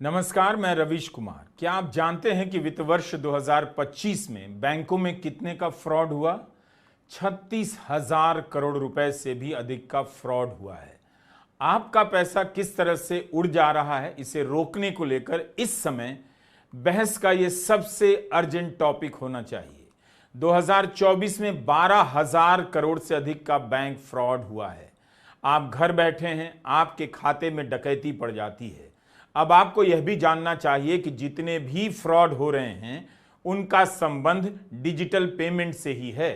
नमस्कार, मैं रवीश कुमार। क्या आप जानते हैं कि वित्त वर्ष 2025 में बैंकों में कितने का फ्रॉड हुआ? 36,000 करोड़ रुपए से भी अधिक का फ्रॉड हुआ है। आपका पैसा किस तरह से उड़ जा रहा है, इसे रोकने को लेकर इस समय बहस का ये सबसे अर्जेंट टॉपिक होना चाहिए। 2024 में 12,000 करोड़ से अधिक का बैंक फ्रॉड हुआ है। आप घर बैठे हैं, आपके खाते में डकैती पड़ जाती है। अब आपको यह भी जानना चाहिए कि जितने भी फ्रॉड हो रहे हैं उनका संबंध डिजिटल पेमेंट से ही है।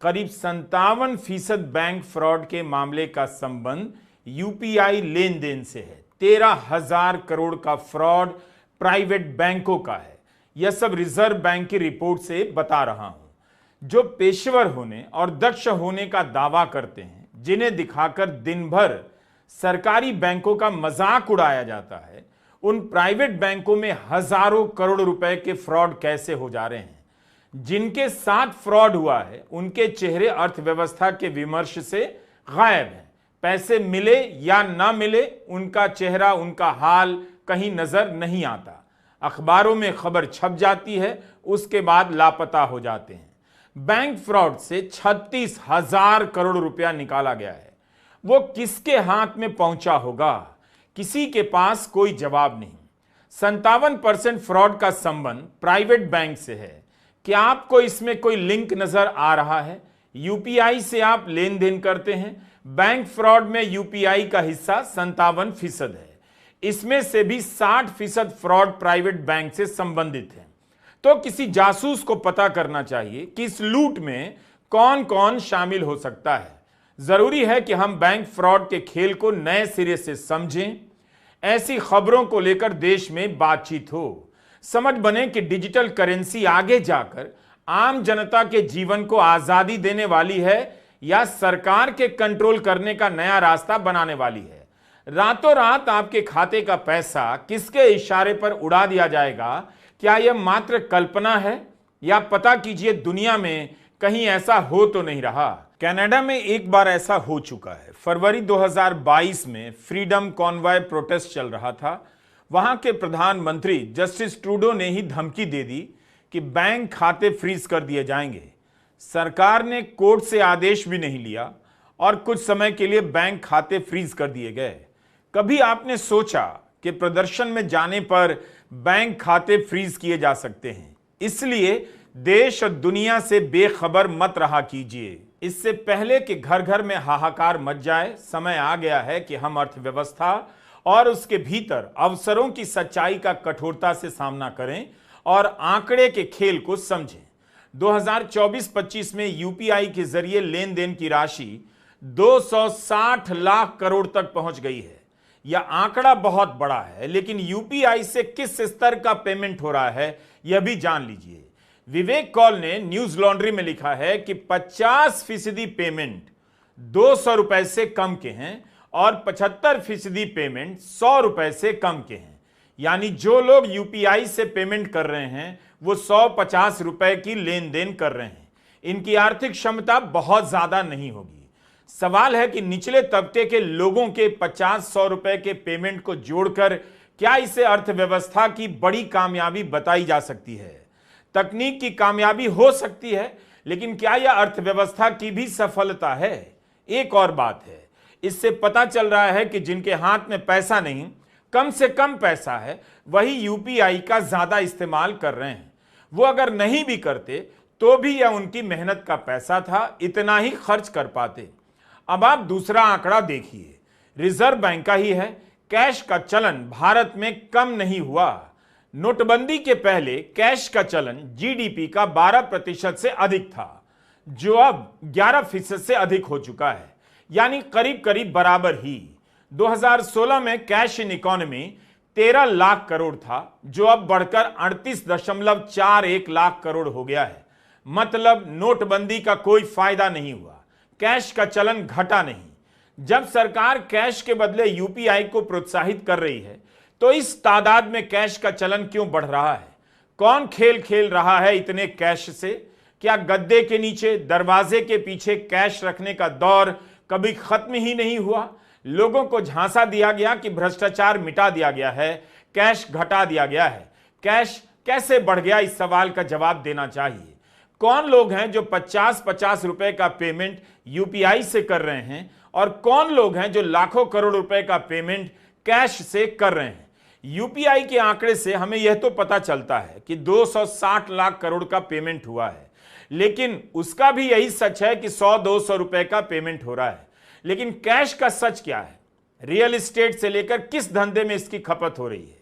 करीब 57% बैंक फ्रॉड के मामले का संबंध यूपीआई लेन देन से है। 13,000 करोड़ का फ्रॉड प्राइवेट बैंकों का है। यह सब रिजर्व बैंक की रिपोर्ट से बता रहा हूं। जो पेशेवर होने और दक्ष होने का दावा करते हैं, जिन्हें दिखाकर दिन भर सरकारी बैंकों का मजाक उड़ाया जाता है, उन प्राइवेट बैंकों में हजारों करोड़ रुपए के फ्रॉड कैसे हो जा रहे हैं? जिनके साथ फ्रॉड हुआ है उनके चेहरे अर्थव्यवस्था के विमर्श से गायब हैं। पैसे मिले या ना मिले, उनका चेहरा, उनका हाल कहीं नजर नहीं आता। अखबारों में खबर छप जाती है, उसके बाद लापता हो जाते हैं। बैंक फ्रॉड से 36,000 करोड़ रुपया निकाला गया है। वो किसके हाथ में पहुंचा होगा? किसी के पास कोई जवाब नहीं। 57% फ्रॉड का संबंध प्राइवेट बैंक से है। क्या आपको इसमें कोई लिंक नजर आ रहा है? यूपीआई से आप लेन देन करते हैं। बैंक फ्रॉड में यूपीआई का हिस्सा 57% है। इसमें से भी 60% फ्रॉड प्राइवेट बैंक से संबंधित है। तो किसी जासूस को पता करना चाहिए कि इस लूट में कौन कौन शामिल हो सकता है। जरूरी है कि हम बैंक फ्रॉड के खेल को नए सिरे से समझें। ऐसी खबरों को लेकर देश में बातचीत हो। समझ बने कि डिजिटल करेंसी आगे जाकर आम जनता के जीवन को आजादी देने वाली है या सरकार के कंट्रोल करने का नया रास्ता बनाने वाली है। रातों रात आपके खाते का पैसा किसके इशारे पर उड़ा दिया जाएगा? क्या यह मात्र कल्पना है या पता कीजिए दुनिया में कहीं ऐसा हो तो नहीं रहा। कनाडा में एक बार ऐसा हो चुका है। फरवरी 2022 में फ्रीडम कॉन्वॉय प्रोटेस्ट चल रहा था। वहां के प्रधानमंत्री जस्टिस ट्रूडो ने ही धमकी दे दी कि बैंक खाते फ्रीज कर दिए जाएंगे। सरकार ने कोर्ट से आदेश भी नहीं लिया और कुछ समय के लिए बैंक खाते फ्रीज कर दिए गए। कभी आपने सोचा कि प्रदर्शन में जाने पर बैंक खाते फ्रीज किए जा सकते हैं? इसलिए देश और दुनिया से बेखबर मत रहा कीजिए। इससे पहले कि घर घर में हाहाकार मच जाए, समय आ गया है कि हम अर्थव्यवस्था और उसके भीतर अवसरों की सच्चाई का कठोरता से सामना करें और आंकड़े के खेल को समझें। 2024-25 में यूपीआई के जरिए लेन देन की राशि 260 लाख करोड़ तक पहुंच गई है। यह आंकड़ा बहुत बड़ा है, लेकिन यूपीआई से किस स्तर का पेमेंट हो रहा है यह भी जान लीजिए। विवेक कौल ने न्यूज लॉन्ड्री में लिखा है कि 50% पेमेंट 200 रुपए से कम के हैं और 75% पेमेंट 100 रुपए से कम के हैं। यानी जो लोग यूपीआई से पेमेंट कर रहे हैं वो 150 रुपए की लेन देन कर रहे हैं। इनकी आर्थिक क्षमता बहुत ज्यादा नहीं होगी। सवाल है कि निचले तबके के लोगों के 50-100 रुपए के पेमेंट को जोड़कर क्या इसे अर्थव्यवस्था की बड़ी कामयाबी बताई जा सकती है? तकनीक की कामयाबी हो सकती है, लेकिन क्या यह अर्थव्यवस्था की भी सफलता है? एक और बात है, इससे पता चल रहा है कि जिनके हाथ में पैसा नहीं, कम से कम पैसा है, वही यूपीआई का ज्यादा इस्तेमाल कर रहे हैं। वो अगर नहीं भी करते तो भी यह उनकी मेहनत का पैसा था, इतना ही खर्च कर पाते। अब आप दूसरा आंकड़ा देखिए, रिजर्व बैंक का ही है। कैश का चलन भारत में कम नहीं हुआ। नोटबंदी के पहले कैश का चलन जीडीपी का 12% से अधिक था, जो अब 11% से अधिक हो चुका है, यानी करीब करीब बराबर ही। 2016 में cash in economy 13 lakh crore था, जो अब बढ़कर 38.41 लाख करोड़ हो गया है। मतलब नोटबंदी का कोई फायदा नहीं हुआ, कैश का चलन घटा नहीं। जब सरकार कैश के बदले यूपीआई को प्रोत्साहित कर रही है तो इस तादाद में कैश का चलन क्यों बढ़ रहा है? कौन खेल खेल रहा है इतने कैश से? क्या गद्दे के नीचे, दरवाजे के पीछे कैश रखने का दौर कभी खत्म ही नहीं हुआ? लोगों को झांसा दिया गया कि भ्रष्टाचार मिटा दिया गया है, कैश घटा दिया गया है। कैश कैसे बढ़ गया, इस सवाल का जवाब देना चाहिए। कौन लोग हैं जो 50-50 रुपए का पेमेंट यूपीआई से कर रहे हैं और कौन लोग हैं जो लाखों करोड़ रुपए का पेमेंट कैश से कर रहे हैं। यूपीआई के आंकड़े से हमें यह तो पता चलता है कि 260 लाख करोड़ का पेमेंट हुआ है, लेकिन उसका भी यही सच है कि 100-200 रुपए का पेमेंट हो रहा है। लेकिन कैश का सच क्या है? रियल एस्टेट से लेकर किस धंधे में इसकी खपत हो रही है?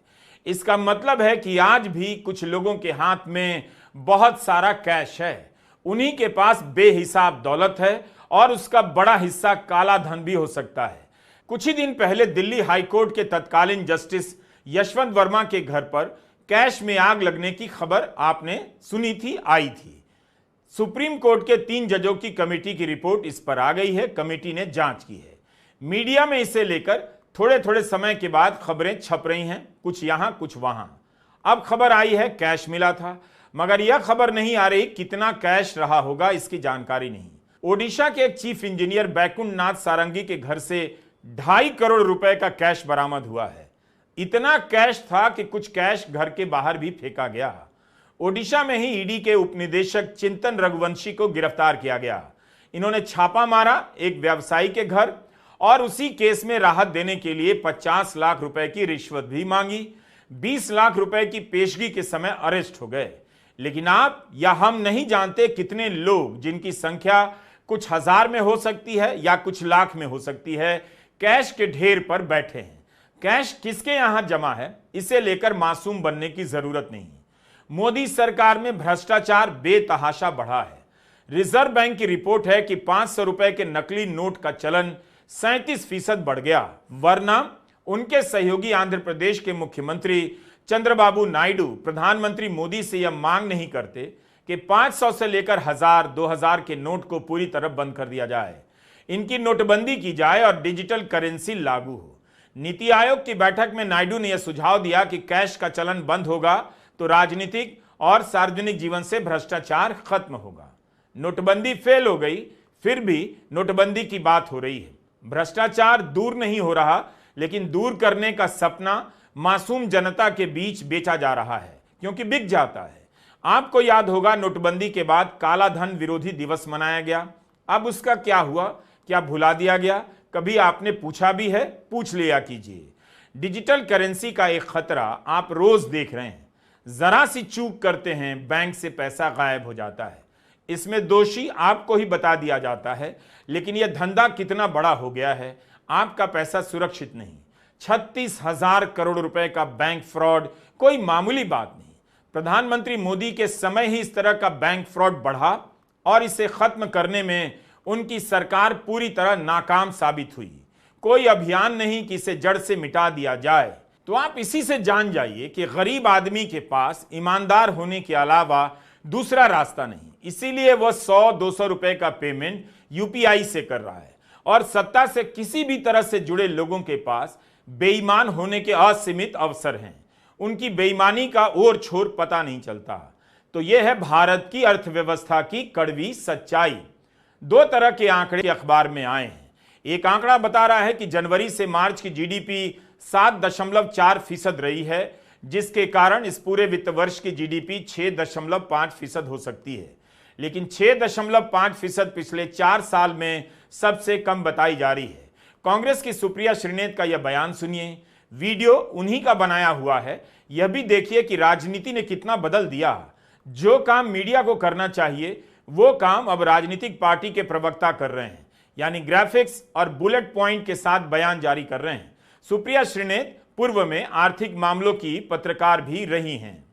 इसका मतलब है कि आज भी कुछ लोगों के हाथ में बहुत सारा कैश है, उन्हीं के पास बेहिसाब दौलत है और उसका बड़ा हिस्सा काला धन भी हो सकता है। कुछ ही दिन पहले दिल्ली हाईकोर्ट के तत्कालीन जस्टिस यशवंत वर्मा के घर पर कैश में आग लगने की खबर आपने सुनी थी, आई थी। सुप्रीम कोर्ट के 3 जजों की कमेटी की रिपोर्ट इस पर आ गई है। कमेटी ने जांच की है। मीडिया में इसे लेकर थोड़े थोड़े समय के बाद खबरें छप रही हैं, कुछ यहां कुछ वहां। अब खबर आई है कैश मिला था, मगर यह खबर नहीं आ रही कितना कैश रहा होगा, इसकी जानकारी नहीं। ओडिशा के एक चीफ इंजीनियर बैकुंठ नाथ सारंगी के घर से 2.5 करोड़ रुपए का कैश बरामद हुआ है। इतना कैश था कि कुछ कैश घर के बाहर भी फेंका गया। ओडिशा में ही ईडी के उपनिदेशक चिंतन रघुवंशी को गिरफ्तार किया गया। इन्होंने छापा मारा एक व्यवसायी के घर और उसी केस में राहत देने के लिए 50 लाख रुपए की रिश्वत भी मांगी। 20 लाख रुपए की पेशगी के समय अरेस्ट हो गए। लेकिन आप या हम नहीं जानते कितने लोग, जिनकी संख्या कुछ हजार में हो सकती है या कुछ लाख में हो सकती है, कैश के ढेर पर बैठे हैं। कैश किसके यहां जमा है, इसे लेकर मासूम बनने की जरूरत नहीं। मोदी सरकार में भ्रष्टाचार बेतहाशा बढ़ा है। रिजर्व बैंक की रिपोर्ट है कि 500 रुपए के नकली नोट का चलन 37% बढ़ गया, वरना उनके सहयोगी आंध्र प्रदेश के मुख्यमंत्री चंद्रबाबू नायडू प्रधानमंत्री मोदी से यह मांग नहीं करते कि 500 से लेकर 1000, 2000 के नोट को पूरी तरह बंद कर दिया जाए, इनकी नोटबंदी की जाए और डिजिटल करेंसी लागू हो। नीति आयोग की बैठक में नायडू ने यह सुझाव दिया कि कैश का चलन बंद होगा तो राजनीतिक और सार्वजनिक जीवन से भ्रष्टाचार खत्म होगा। नोटबंदी फेल हो गई, फिर भी नोटबंदी की बात हो रही है। भ्रष्टाचार दूर नहीं हो रहा, लेकिन दूर करने का सपना मासूम जनता के बीच बेचा जा रहा है, क्योंकि बिक जाता है। आपको याद होगा, नोटबंदी के बाद काला धन विरोधी दिवस मनाया गया। अब उसका क्या हुआ? क्या भुला दिया गया? कभी आपने पूछा भी है? पूछ लिया कीजिए। डिजिटल करेंसी का एक खतरा आप रोज देख रहे हैं। जरा सी चूक करते हैं, बैंक से पैसा गायब हो जाता है। इसमें दोषी आपको ही बता दिया जाता है, लेकिन यह धंधा कितना बड़ा हो गया है, आपका पैसा सुरक्षित नहीं। 36,000 करोड़ रुपए का बैंक फ्रॉड कोई मामूली बात नहीं। प्रधानमंत्री मोदी के समय ही इस तरह का बैंक फ्रॉड बढ़ा और इसे खत्म करने में उनकी सरकार पूरी तरह नाकाम साबित हुई। कोई अभियान नहीं कि इसे जड़ से मिटा दिया जाए। तो आप इसी से जान जाइए कि गरीब आदमी के पास ईमानदार होने के अलावा दूसरा रास्ता नहीं। इसीलिए वह 100-200 रुपए का पेमेंट यूपीआई से कर रहा है और सत्ता से किसी भी तरह से जुड़े लोगों के पास बेईमान होने के असीमित अवसर हैं। उनकी बेईमानी का ओर छोर पता नहीं चलता। तो यह है भारत की अर्थव्यवस्था की कड़वी सच्चाई। 2 तरह के आंकड़े अखबार में आए हैं। एक आंकड़ा बता रहा है कि जनवरी से मार्च की जीडीपी 7.4% रही है, जिसके कारण इस पूरे वित्त वर्ष की जीडीपी 6.5% हो सकती है। लेकिन 6.5% पिछले 4 साल में सबसे कम बताई जा रही है। कांग्रेस की सुप्रिया श्रीनेत का यह बयान सुनिए। वीडियो उन्हीं का बनाया हुआ है। यह भी देखिए कि राजनीति ने कितना बदल दिया। जो काम मीडिया को करना चाहिए वो काम अब राजनीतिक पार्टी के प्रवक्ता कर रहे हैं, यानी ग्राफिक्स और बुलेट पॉइंट के साथ बयान जारी कर रहे हैं। सुप्रिया श्रीनेत पूर्व में आर्थिक मामलों की पत्रकार भी रही हैं।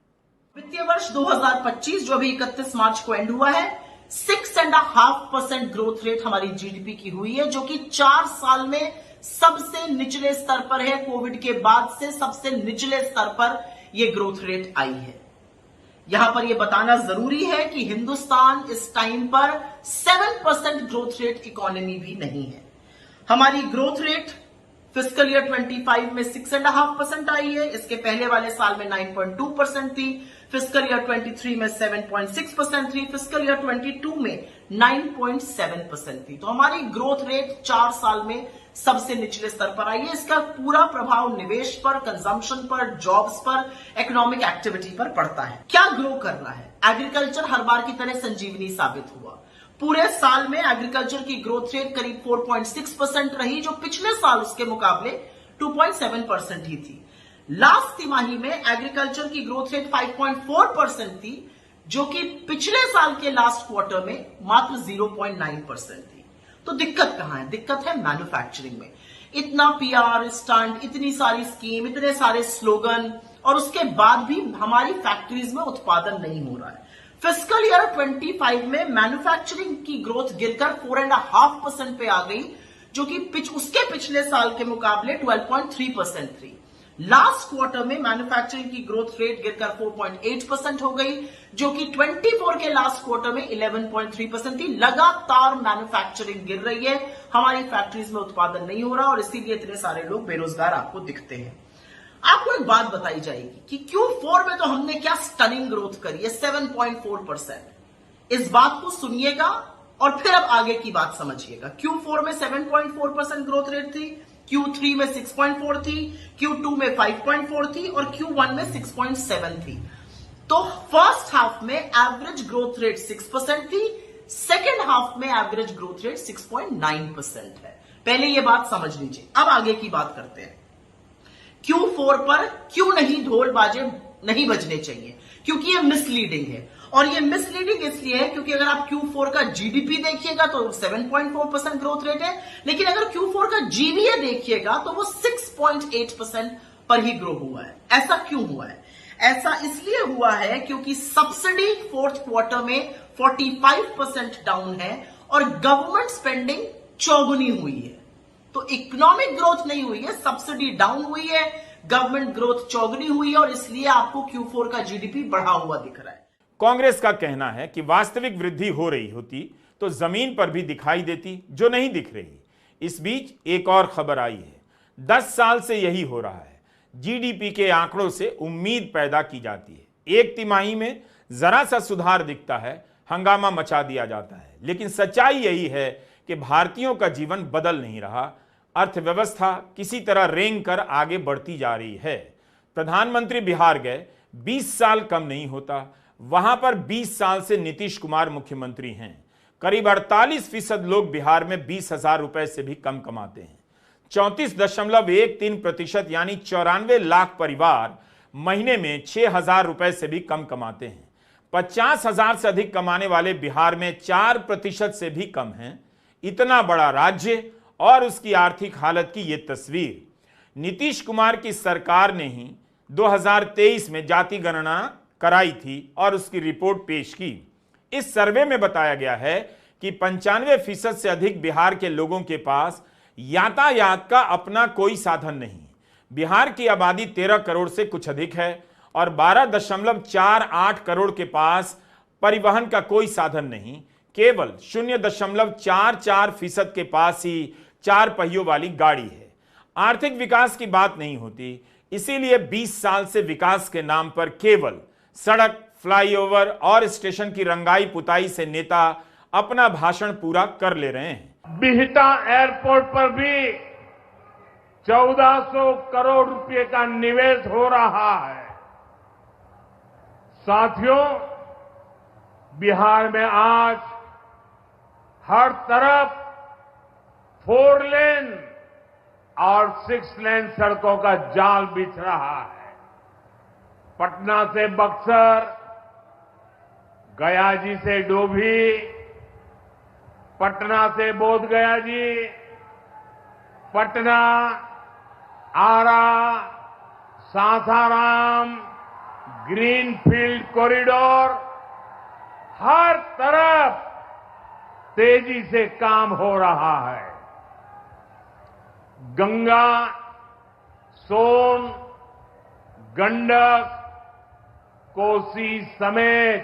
वित्तीय वर्ष 2025 जो अभी 31 मार्च को एंड हुआ है, 6.5% ग्रोथ रेट हमारी जीडीपी की हुई है, जो कि 4 साल में सबसे निचले स्तर पर है। कोविड के बाद से सबसे निचले स्तर पर यह ग्रोथ रेट आई है। यहां पर यह बताना जरूरी है कि हिंदुस्तान इस टाइम पर 7% ग्रोथ रेट इकोनॉमी भी नहीं है। हमारी ग्रोथ रेट फिस्कल ईयर 25 में 6.5% आई है। इसके पहले वाले साल में 9.2% थी। फिस्कल ईयर 23 में 7.6% थी। फिस्कल ईयर 22 में 9.7% थी। तो हमारी ग्रोथ रेट 4 साल में सबसे निचले स्तर पर आई है। इसका पूरा प्रभाव निवेश पर, कंजम्पशन पर, जॉब्स पर, इकोनॉमिक एक्टिविटी पर पड़ता है। क्या ग्रो कर रहा है? एग्रीकल्चर हर बार की तरह संजीवनी साबित हुआ। पूरे साल में एग्रीकल्चर की ग्रोथ रेट करीब 4.6% रही, जो पिछले साल उसके मुकाबले 2.7% ही थी। लास्ट तिमाही में एग्रीकल्चर की ग्रोथ रेट 5.4% थी, जो कि पिछले साल के लास्ट क्वार्टर में मात्र 0.9% थी। तो दिक्कत कहां है? दिक्कत है मैन्युफैक्चरिंग में। इतना पीआर स्टंट, इतनी सारी स्कीम, इतने सारे स्लोगन, और उसके बाद भी हमारी फैक्ट्रीज में उत्पादन नहीं हो रहा है। फिस्कल ईयर 25 में मैन्युफैक्चरिंग की ग्रोथ गिरकर 4.5% पे आ गई, जो कि उसके पिछले साल के मुकाबले 12.3% थी। लास्ट क्वार्टर में मैन्युफैक्चरिंग की ग्रोथ रेट गिरकर 4.8% हो गई, जो कि 24 के लास्ट क्वार्टर में 11.3% थी। लगातार मैन्युफैक्चरिंग गिर रही है, हमारी फैक्ट्रीज में उत्पादन नहीं हो रहा, और इसीलिए इतने सारे लोग बेरोजगार आपको दिखते हैं। आपको एक बात बताई जाएगी कि Q4 में तो हमने क्या स्टनिंग ग्रोथ करी है, 7.4%। इस बात को सुनिएगा और फिर अब आगे की बात समझिएगा। Q4 में 7.4% ग्रोथ रेट थी, Q3 में 6.4 थी, Q2 में 5.4 थी, और Q1 में 6.7 थी। तो फर्स्ट हाफ में एवरेज ग्रोथ रेट 6% थी, सेकेंड हाफ में एवरेज ग्रोथ रेट 6.9% है। पहले यह बात समझ लीजिए। अब आगे की बात करते हैं। Q4 पर क्यों नहीं ढोल बाजे नहीं बजने चाहिए? क्योंकि ये मिसलीडिंग है, और ये मिसलीडिंग इसलिए है क्योंकि अगर आप Q4 का जीडीपी देखिएगा तो 7.4% ग्रोथ रेट है, लेकिन अगर Q4 का जीवीए देखिएगा तो वो 6.8% पर ही ग्रो हुआ है। ऐसा क्यों हुआ है? ऐसा इसलिए हुआ है क्योंकि सब्सिडी फोर्थ क्वार्टर में 45% डाउन है, और गवर्नमेंट स्पेंडिंग चौगुनी हुई है। तो इकोनॉमिक ग्रोथ नहीं हुई है, सब्सिडी डाउन हुई है, गवर्नमेंट ग्रोथ चौगुनी हुई है, और इसलिए आपको Q4 का जीडीपी बढ़ा हुआ दिख रहा है। कांग्रेस का कहना है कि वास्तविक वृद्धि हो रही होती तो जमीन पर भी दिखाई देती, जो नहीं दिख रही। इस बीच एक और खबर आई है। 10 साल से यही हो रहा है। जीडीपी के आंकड़ों से उम्मीद पैदा की जाती है, एक तिमाही में जरा सा सुधार दिखता है, हंगामा मचा दिया जाता है। लेकिन सच्चाई यही है कि भारतीयों का जीवन बदल नहीं रहा, अर्थव्यवस्था किसी तरह रेंग कर आगे बढ़ती जा रही है। प्रधानमंत्री बिहार गए, 20 साल कम नहीं होता। वहां पर 20 साल से नीतीश कुमार मुख्यमंत्री हैं। करीब 48% लोग बिहार में 20,000 रुपए से भी कम कमाते हैं। 34.13% यानी 94 लाख परिवार महीने में 6,000 रुपए से भी कम कमाते हैं। 50,000 से अधिक कमाने वाले बिहार में 4% से भी कम हैं। इतना बड़ा राज्य और उसकी आर्थिक हालत की यह तस्वीर। नीतीश कुमार की सरकार ने ही 2023 में जाति गणना कराई थी और उसकी रिपोर्ट पेश की। इस सर्वे में बताया गया है कि 95% से अधिक बिहार के लोगों के पास यातायात का अपना कोई साधन नहीं। बिहार की आबादी 13 करोड़ से कुछ अधिक है और 12.48 करोड़ के पास परिवहन का कोई साधन नहीं। केवल 0.44% के पास ही 4 पहियों वाली गाड़ी है। आर्थिक विकास की बात नहीं होती, इसीलिए 20 साल से विकास के नाम पर केवल सड़क, फ्लाईओवर और स्टेशन की रंगाई पुताई से नेता अपना भाषण पूरा कर ले रहे हैं। बिहटा एयरपोर्ट पर भी 1400 करोड़ रुपए का निवेश हो रहा है। साथियों, बिहार में आज हर तरफ 4 लेन और 6 लेन सड़कों का जाल बिछ रहा है। पटना से बक्सर, गया जी से डोभी, पटना से बोध गया जी, पटना, आरा, सासाराम, ग्रीनफील्ड कॉरिडोर, हर तरफ तेजी से काम हो रहा है। गंगा, सोन, गंडक, कोसी समेत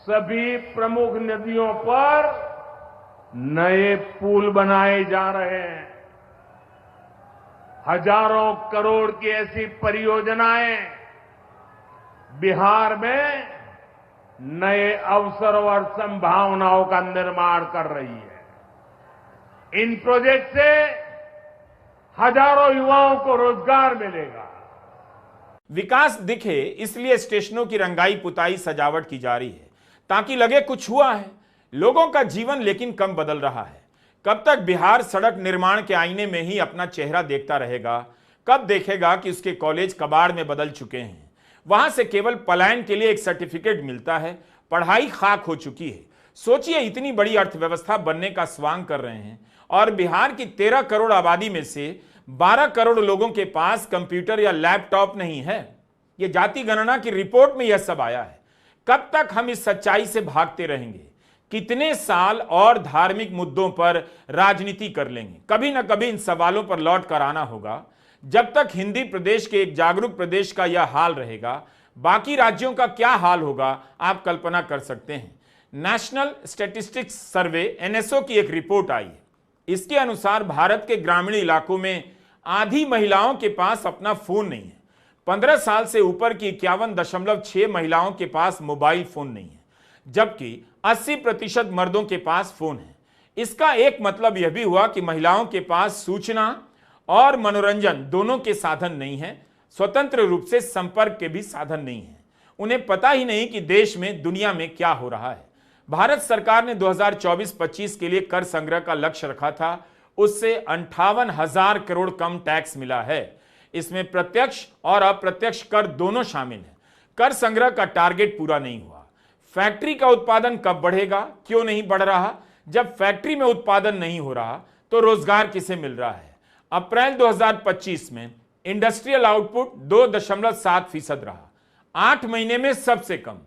सभी प्रमुख नदियों पर नए पुल बनाए जा रहे हैं। हजारों करोड़ की ऐसी परियोजनाएं बिहार में नए अवसर और संभावनाओं का निर्माण कर रही है। इन प्रोजेक्ट से हजारों युवाओं को रोजगार मिलेगा। विकास दिखे इसलिए स्टेशनों की रंगाई पुताई सजावट की जा रही है ताकि लगे कुछ हुआ है। लोगों का जीवन लेकिन कम बदल रहा है। कब तक बिहार सड़क निर्माण के आईने में ही अपना चेहरा देखता रहेगा? कब देखेगा कि उसके कॉलेज कबाड़ में बदल चुके हैं? वहां से केवल पलायन के लिए एक सर्टिफिकेट मिलता है, पढ़ाई खाक हो चुकी है। सोचिए, इतनी बड़ी अर्थव्यवस्था बनने का स्वांग कर रहे हैं और बिहार की 13 करोड़ आबादी में से 12 करोड़ लोगों के पास कंप्यूटर या लैपटॉप नहीं है। यह जाति गणना की रिपोर्ट में यह सब आया है। कब तक हम इस सच्चाई से भागते रहेंगे? कितने साल और धार्मिक मुद्दों पर राजनीति कर लेंगे? कभी ना कभी इन सवालों पर लौट कर आना होगा। जब तक हिंदी प्रदेश के एक जागरूक प्रदेश का यह हाल रहेगा, बाकी राज्यों का क्या हाल होगा आप कल्पना कर सकते हैं। नेशनल स्टैटिस्टिक्स सर्वे एनएसओ की एक रिपोर्ट आई है। इसके अनुसार भारत के ग्रामीण इलाकों में आधी महिलाओं के पास अपना फोन नहीं है। 15 साल से ऊपर की 51.6 महिलाओं के पास मोबाइल फोन नहीं है, जबकि 80% मर्दों के पास फोन है। इसका एक मतलब यह भी हुआ कि महिलाओं के पास सूचना और मनोरंजन दोनों के साधन नहीं है, स्वतंत्र रूप से संपर्क के भी साधन नहीं है। उन्हें पता ही नहीं कि देश में, दुनिया में क्या हो रहा है। भारत सरकार ने 2024-25 के लिए कर संग्रह का लक्ष्य रखा था, उससे 58,000 करोड़ कम टैक्स मिला है। इसमें प्रत्यक्ष और अप्रत्यक्ष कर दोनों शामिल हैं। कर संग्रह का टारगेट पूरा नहीं हुआ। फैक्ट्री का उत्पादन कब बढ़ेगा? क्यों नहीं बढ़ रहा? जब फैक्ट्री में उत्पादन नहीं हो रहा तो रोजगार किसे मिल रहा है? अप्रैल 2025 में इंडस्ट्रियल आउटपुट 2.7% रहा, 8 महीने में सबसे कम।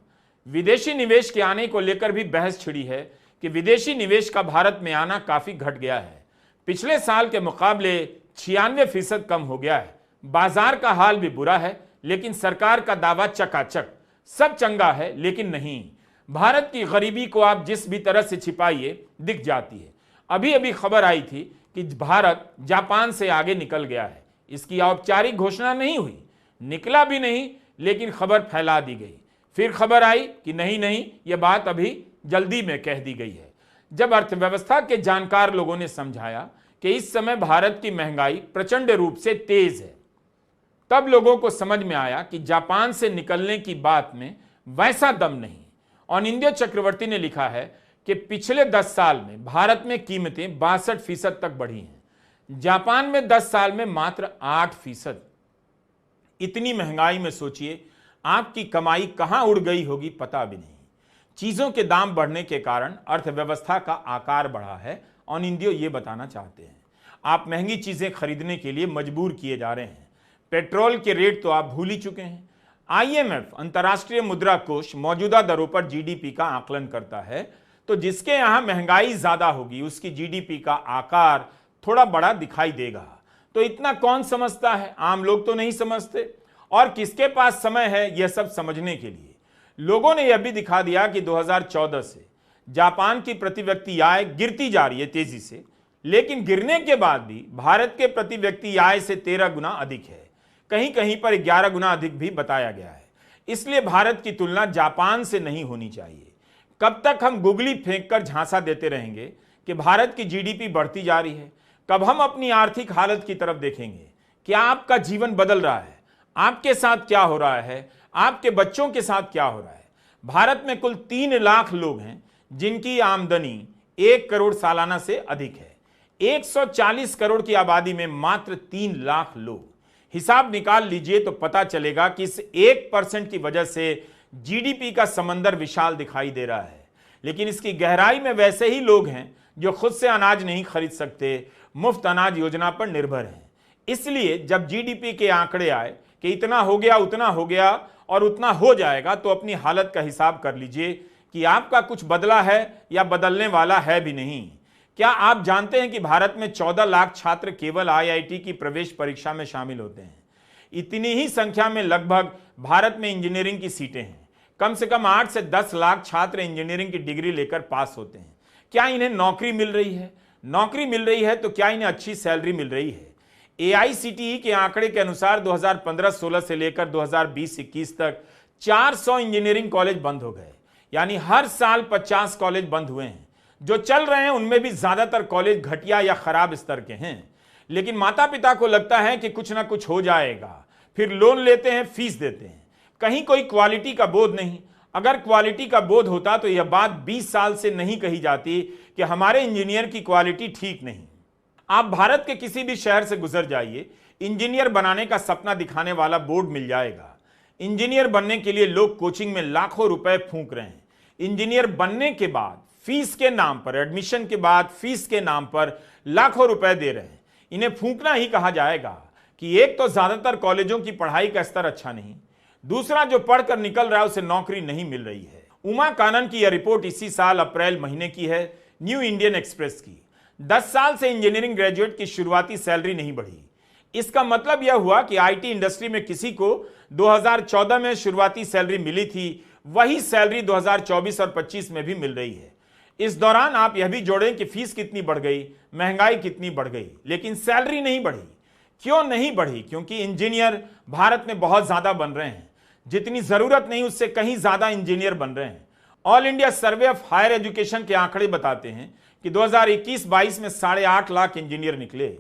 विदेशी निवेश के आने को लेकर भी बहस छिड़ी है कि विदेशी निवेश का भारत में आना काफी घट गया है। पिछले साल के मुकाबले 96% कम हो गया है। बाजार का हाल भी बुरा है, लेकिन सरकार का दावा चकाचक, सब चंगा है, लेकिन नहीं। भारत की गरीबी को आप जिस भी तरह से छिपाइए दिख जाती है। अभी अभी खबर आई थी कि भारत जापान से आगे निकल गया है। इसकी औपचारिक घोषणा नहीं हुई, निकला भी नहीं, लेकिन खबर फैला दी गई। फिर खबर आई कि नहीं, यह बात अभी जल्दी में कह दी गई है। जब अर्थव्यवस्था के जानकार लोगों ने समझाया कि इस समय भारत की महंगाई प्रचंड रूप से तेज है, तब लोगों को समझ में आया कि जापान से निकलने की बात में वैसा दम नहीं। अनिंद्य चक्रवर्ती ने लिखा है कि पिछले 10 साल में भारत में कीमतें 62% तक बढ़ी हैं, जापान में 10 साल में मात्र 8%। इतनी महंगाई में सोचिए आपकी कमाई कहां उड़ गई होगी पता भी नहीं। चीजों के दाम बढ़ने के कारण अर्थव्यवस्था का आकार बढ़ा है। अनिंद्यो ये बताना चाहते हैं, आप महंगी चीजें खरीदने के लिए मजबूर किए जा रहे हैं। पेट्रोल के रेट तो आप भूल ही चुके हैं। आईएमएफ अंतर्राष्ट्रीय मुद्रा कोष मौजूदा दरों पर जीडीपी का आकलन करता है, तो जिसके यहां महंगाई ज्यादा होगी उसकी जीडीपी का आकार थोड़ा बड़ा दिखाई देगा। तो इतना कौन समझता है? आम लोग तो नहीं समझते। और किसके पास समय है यह सब समझने के लिए? लोगों ने यह भी दिखा दिया कि 2014 से जापान की प्रति व्यक्ति आय गिरती जा रही है तेजी से, लेकिन गिरने के बाद भी भारत के प्रति व्यक्ति आय से 13 गुना अधिक है, कहीं कहीं पर 11 गुना अधिक भी बताया गया है। इसलिए भारत की तुलना जापान से नहीं होनी चाहिए। कब तक हम गुगली फेंककर झांसा देते रहेंगे कि भारत की जीडीपी बढ़ती जा रही है? कब हम अपनी आर्थिक हालत की तरफ देखेंगे? क्या आपका जीवन बदल रहा है? आपके साथ क्या हो रहा है? आपके बच्चों के साथ क्या हो रहा है? भारत में कुल 3 लाख लोग हैं जिनकी आमदनी 1 करोड़ सालाना से अधिक है। 140 करोड़ की आबादी में मात्र 3 लाख लोग। हिसाब निकाल लीजिए तो पता चलेगा कि इस 1% की वजह से जीडीपी का समंदर विशाल दिखाई दे रहा है। लेकिन इसकी गहराई में वैसे ही लोग हैं जो खुद से अनाज नहीं खरीद सकते, मुफ्त अनाज योजना पर निर्भर हैं। इसलिए जब जीडीपी के आंकड़े आए कि इतना हो गया, उतना हो गया और उतना हो जाएगा, तो अपनी हालत का हिसाब कर लीजिए कि आपका कुछ बदला है या बदलने वाला है भी नहीं। क्या आप जानते हैं कि भारत में 14 लाख छात्र केवल आईआईटी की प्रवेश परीक्षा में शामिल होते हैं? इतनी ही संख्या में लगभग भारत में इंजीनियरिंग की सीटें हैं। कम से कम 8 से 10 लाख छात्र इंजीनियरिंग की डिग्री लेकर पास होते हैं। क्या इन्हें नौकरी मिल रही है? नौकरी मिल रही है तो क्या इन्हें अच्छी सैलरी मिल रही है? एआईसीटीई के आंकड़े के अनुसार 2015-16 से लेकर 2020-21 तक 400 इंजीनियरिंग कॉलेज बंद हो गए, यानी हर साल 50 कॉलेज बंद हुए हैं। जो चल रहे हैं उनमें भी ज्यादातर कॉलेज घटिया या खराब स्तर के हैं, लेकिन माता पिता को लगता है कि कुछ ना कुछ हो जाएगा, फिर लोन लेते हैं, फीस देते हैं। कहीं कोई क्वालिटी का बोध नहीं। अगर क्वालिटी का बोध होता तो यह बात 20 साल से नहीं कही जाती कि हमारे इंजीनियर की क्वालिटी ठीक नहीं। आप भारत के किसी भी शहर से गुजर जाइए, इंजीनियर बनाने का सपना दिखाने वाला बोर्ड मिल जाएगा। इंजीनियर बनने के लिए लोग कोचिंग में लाखों रुपए फूंक रहे हैं। इंजीनियर बनने के बाद फीस के नाम पर, एडमिशन के बाद फीस के नाम पर लाखों रुपए दे रहे हैं। इन्हें फूंकना ही कहा जाएगा कि एक तो ज्यादातर कॉलेजों की पढ़ाई का स्तर अच्छा नहीं, दूसरा जो पढ़कर निकल रहा है उसे नौकरी नहीं मिल रही है। उमा कानन की यह रिपोर्ट इसी साल अप्रैल महीने की है, न्यू इंडियन एक्सप्रेस की। 10 साल से इंजीनियरिंग ग्रेजुएट की शुरुआती सैलरी नहीं बढ़ी। इसका मतलब यह हुआ कि आईटी इंडस्ट्री में किसी को 2014 में शुरुआती सैलरी मिली थी, वही सैलरी 2024 और 25 में भी मिल रही है। इस दौरान आप यह भी जोड़ें कि फीस कितनी बढ़ गई, महंगाई कितनी बढ़ गई, लेकिन सैलरी नहीं बढ़ी। क्यों नहीं बढ़ी? क्योंकि इंजीनियर भारत में बहुत ज्यादा बन रहे हैं। जितनी जरूरत नहीं उससे कहीं ज्यादा इंजीनियर बन रहे हैं। All India survey of higher education के आंकड़े बताते हैं कि 2021-22 में 8.5 लाख इंजीनियर निकले।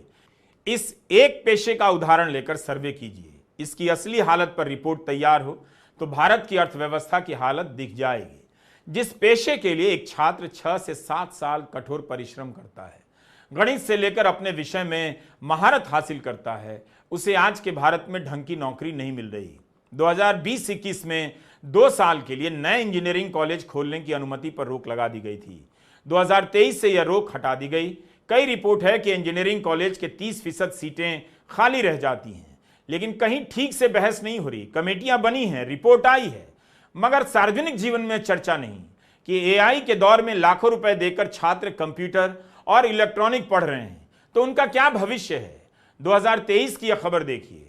इस एक पेशे का उदाहरण लेकर सर्वे कीजिए, इसकी असली हालत पर रिपोर्ट तैयार हो तो भारत की अर्थव्यवस्था की हालत दिख जाएगी। जिस पेशे के लिए एक छात्र 6 से 7 साल कठोर परिश्रम करता है, गणित से लेकर अपने विषय में महारत हासिल करता है, उसे आज के भारत में ढंग की नौकरी नहीं मिल रही। 2020-21 में 2 साल के लिए नए इंजीनियरिंग कॉलेज खोलने की अनुमति पर रोक लगा दी गई थी। 2023 से यह रोक हटा दी गई। कई रिपोर्ट है कि इंजीनियरिंग कॉलेज के 30% सीटें खाली रह जाती हैं, लेकिन कहीं ठीक से बहस नहीं हो रही। कमेटियां बनी हैं, रिपोर्ट आई है, मगर सार्वजनिक जीवन में चर्चा नहीं कि एआई के दौर में लाखों रुपए देकर छात्र कंप्यूटर और इलेक्ट्रॉनिक पढ़ रहे हैं तो उनका क्या भविष्य है। 2023 की यह खबर देखिए,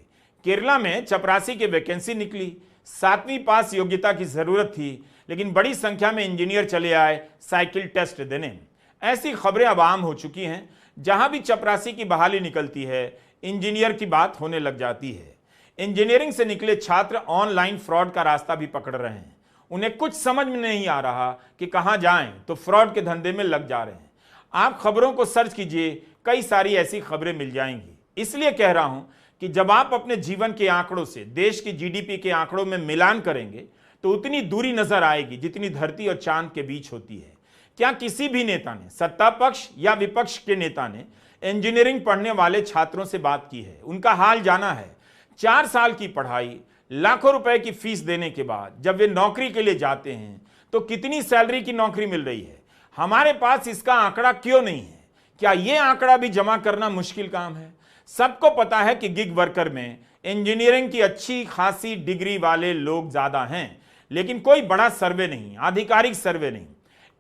केरला में चपरासी की वैकेंसी निकली। 7वीं पास योग्यता की जरूरत थी, लेकिन बड़ी संख्या में इंजीनियर चले आए साइकिल टेस्ट देने। ऐसी खबरें अब आम हो चुकी हैं। जहां भी चपरासी की बहाली निकलती है, इंजीनियर की बात होने लग जाती है। इंजीनियरिंग से निकले छात्र ऑनलाइन फ्रॉड का रास्ता भी पकड़ रहे हैं। उन्हें कुछ समझ में नहीं आ रहा कि कहां जाएं, तो फ्रॉड के धंधे में लग जा रहे हैं। आप खबरों को सर्च कीजिए, कई सारी ऐसी खबरें मिल जाएंगी। इसलिए कह रहा हूं कि जब आप अपने जीवन के आंकड़ों से देश की जीडीपी के आंकड़ों में मिलान करेंगे तो उतनी दूरी नजर आएगी जितनी धरती और चांद के बीच होती है। क्या किसी भी नेता ने, सत्ता पक्ष या विपक्ष के नेता ने, इंजीनियरिंग पढ़ने वाले छात्रों से बात की है, उनका हाल जाना है? 4 साल की पढ़ाई, लाखों रुपए की फीस देने के बाद जब वे नौकरी के लिए जाते हैं तो कितनी सैलरी की नौकरी मिल रही है? हमारे पास इसका आंकड़ा क्यों नहीं है? क्या यह आंकड़ा भी जमा करना मुश्किल काम है? सबको पता है कि गिग वर्कर में इंजीनियरिंग की अच्छी खासी डिग्री वाले लोग ज्यादा हैं, लेकिन कोई बड़ा सर्वे नहीं, आधिकारिक सर्वे नहीं।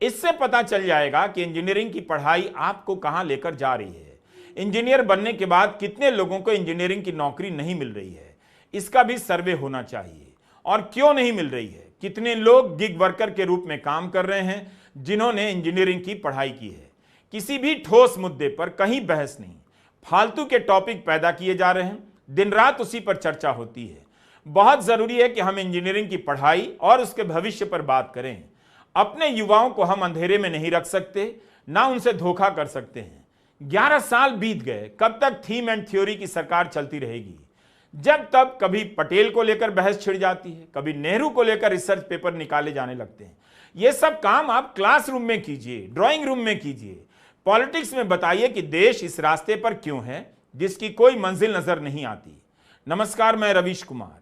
इससे पता चल जाएगा कि इंजीनियरिंग की पढ़ाई आपको कहां लेकर जा रही है। इंजीनियर बनने के बाद कितने लोगों को इंजीनियरिंग की नौकरी नहीं मिल रही है, इसका भी सर्वे होना चाहिए। और क्यों नहीं मिल रही है? कितने लोग गिग वर्कर के रूप में काम कर रहे हैं जिन्होंने इंजीनियरिंग की पढ़ाई की है? किसी भी ठोस मुद्दे पर कहीं बहस नहीं, फालतू के टॉपिक पैदा किए जा रहे हैं, दिन रात उसी पर चर्चा होती है। बहुत जरूरी है कि हम इंजीनियरिंग की पढ़ाई और उसके भविष्य पर बात करें। अपने युवाओं को हम अंधेरे में नहीं रख सकते, ना उनसे धोखा कर सकते हैं। 11 साल बीत गए, कब तक थीम एंड थ्योरी की सरकार चलती रहेगी? जब तब कभी पटेल को लेकर बहस छिड़ जाती है, कभी नेहरू को लेकर रिसर्च पेपर निकाले जाने लगते हैं। यह सब काम आप क्लासरूम में कीजिए, ड्राइंग रूम में कीजिए। पॉलिटिक्स में बताइए कि देश इस रास्ते पर क्यों है जिसकी कोई मंजिल नजर नहीं आती। नमस्कार, मैं रवीश कुमार।